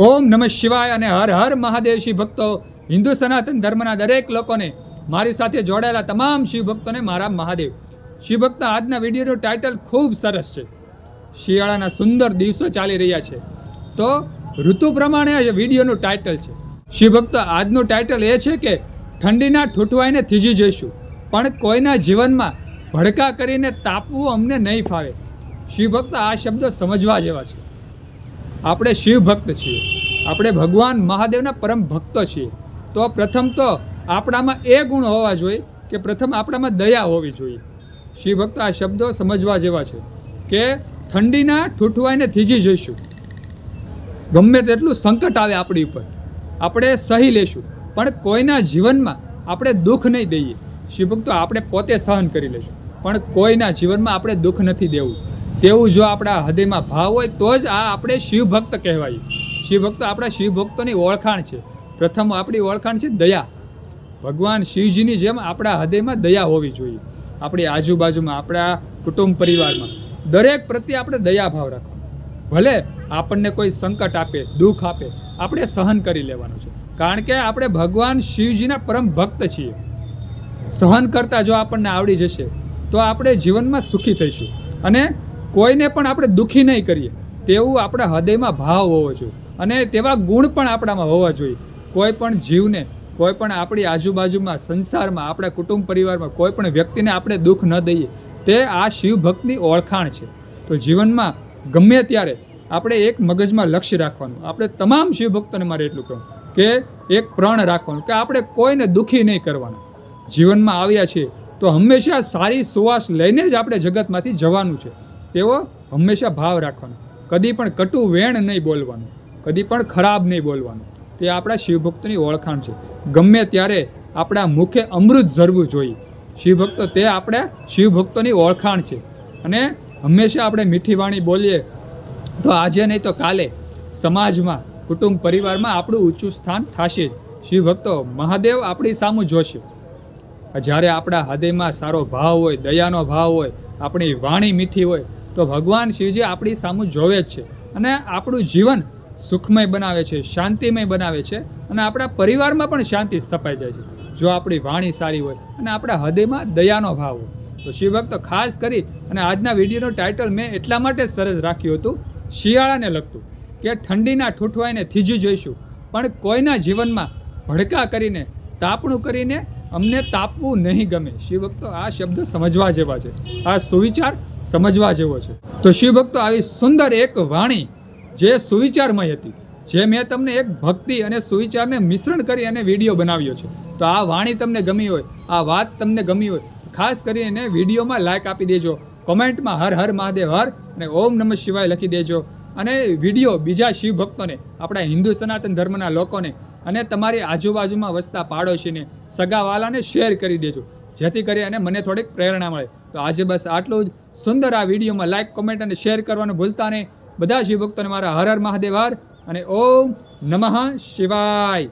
ઓમ નમઃ શિવાય અને હર હર મહાદેવ શિવ ભક્તો, હિન્દુ સનાતન ધર્મના દરેક લોકોને, મારી સાથે જોડાયેલા તમામ શિવ ભક્તોને મારા મહાદેવ. શિવ ભક્તો, આજના વિડીયોનું ટાઇટલ ખૂબ સરસ છે. શિયાળાના સુંદર દિવસો ચાલી રહ્યા છે, તો ઋતુ પ્રમાણે વિડીયોનું ટાઇટલ છે. શિવ ભક્તો, આજનું ટાઇટલ એ છે કે ઠંડીના ઠૂંઠવાઈને થીજી જઈશું, પણ કોઈના જીવનમાં ભડકા કરીને તાપવું અમને નહીં ફાવે. શિવ ભક્તો, આ શબ્દો સમજવા જેવા છે. આપણે શિવ ભક્ત છીએ, આપણે ભગવાન મહાદેવના પરમ ભક્તો છીએ. તો પ્રથમ તો આપણામાં એ ગુણ હોવા જોઈએ કે પ્રથમ આપણામાં દયા હોવી જોઈએ. શિવ ભક્તો, આ શબ્દો સમજવા જેવા છે કે ઠંડીના ઠૂંઠવાઈને થીજી જઈશું. ગમે તેટલું સંકટ આવે આપણી ઉપર, આપણે સહી લેશું, પણ કોઈના જીવનમાં આપણે દુઃખ નહીં દઈએ. શિવ ભક્તો, આપણે પોતે સહન કરી લેશું, પણ કોઈના જીવનમાં આપણે દુઃખ નથી દેવું. તેવું જો આપણા હૃદયમાં ભાવ હોય તો જ આ આપણે શિવ ભક્ત કહેવાય. શિવ ભક્તો, આપણા શિવ ભક્તોની ઓળખાણ છે. પ્રથમ આપણી ઓળખાણ છે દયા. ભગવાન શિવજીની જેમ આપણા હૃદયમાં દયા હોવી જોઈએ. આપણી આજુબાજુમાં, આપણા કુટુંબ પરિવારમાં દરેક પ્રત્યે આપણે દયા ભાવ રાખવાનો. ભલે આપણને કોઈ સંકટ આપે, દુઃખ આપે, આપણે સહન કરી લેવાનું છે, કારણ કે આપણે ભગવાન શિવજીના પરમ ભક્ત છીએ. સહન કરતા જો આપણને આવડી જશે તો આપણે જીવનમાં સુખી થઈશું, અને કોઈને પણ આપણે દુઃખી નહીં કરીએ તેવું આપણા હૃદયમાં ભાવ હોવો જોઈએ, અને તેવા ગુણ પણ આપણામાં હોવા જોઈએ. કોઈ પણ જીવને, કોઈ પણ આપણી આજુબાજુમાં, સંસારમાં, આપણા કુટુંબ પરિવારમાં કોઈ પણ વ્યક્તિને આપણે દુઃખ ન દઈએ, તે આ શિવ ભક્તની ઓળખાણ છે. તો જીવનમાં ગમે ત્યારે આપણે એક મગજમાં લક્ષ્ય રાખવાનું. આપણે તમામ શિવ ભક્તોને મારે એટલું કહું કે એક પ્રણ રાખવાનું કે આપણે કોઈને દુઃખી નહીં કરવાનું. જીવનમાં આવ્યા છીએ તો હંમેશા સારી સુવાસ લઈને જ આપણે જગતમાંથી જવાનું છે, તેવો હંમેશા ભાવ રાખવાનો. કદી પણ કટુ વેણ નહીં બોલવાનું, કદી પણ ખરાબ નહીં બોલવાનું. તે આપણા શિવભક્તોની ઓળખાણ છે. ગમે ત્યારે આપણા મુખે અમૃત ઝરવું જોઈએ. શિવભક્તો, તે આપણા શિવભક્તોની ઓળખાણ છે. અને હંમેશા આપણે મીઠી વાણી બોલીએ તો આજે નહીં તો કાલે સમાજમાં, કુટુંબ પરિવારમાં આપણું ઊંચું સ્થાન થશે. શિવભક્તો, મહાદેવ આપણી સામું જોશે. જ્યારે આપણા હૃદયમાં સારો ભાવ હોય, દયાનો ભાવ હોય, આપણી વાણી મીઠી હોય, તો ભગવાન શિવજી આપણી સામું જોવે જ છે, અને આપણું જીવન સુખમય બનાવે છે, શાંતિમય બનાવે છે, અને આપણા પરિવારમાં પણ શાંતિ સ્થપાઈ જાય છે જો આપણી વાણી સારી હોય અને આપણા હૃદયમાં દયાનો ભાવ હોય. તો શિવભક્તો, ખાસ કરી અને આજના વિડીયોનું ટાઇટલ મેં એટલા માટે સરસ રાખ્યું હતું, શિયાળાને લગતું, કે ઠંડીના ઠૂંઠવાઈને થીજી જઈશું, પણ કોઈના જીવનમાં ભડકા કરીને, તાપણું કરીને અમને તાપવું નહીં ગમે. શિવભક્તો, આ શબ્દ સમજવા જેવા છે, આ સુવિચાર સમજવા જેવો છે. તો શિવભક્તો, આવી સુંદર એક વાણી જે સુવિચારમય હતી, જે મેં તમને એક ભક્તિ અને સુવિચારને મિશ્રણ કરી અને વિડીયો બનાવ્યો છે. તો આ વાણી તમને ગમી હોય, આ વાત તમને ગમી હોય, ખાસ કરીને વિડીયોમાં લાઈક આપી દેજો, કોમેન્ટમાં હર હર મહાદેવ હર અને ઓમ નમઃ શિવાય લખી દેજો, અને વિડીયો બીજા શિવ ભક્તોને, આપણા હિન્દુ સનાતન ધર્મના લોકોને, અને તમારી આજુબાજુમાં વસતા પાડોશીને, સગાવાલાને શેર કરી દેજો, જેથી કરી અને મને થોડીક પ્રેરણા મળે. તો આજે બસ આટલું જ. સુંદર આ વિડીયોમાં લાઈક, કોમેન્ટ અને શેર કરવાનું ભૂલતા નહીં. બધા શિવ ભક્તોને મારા હર હર મહાદેવ હર અને ઓમ નમઃ શિવાય.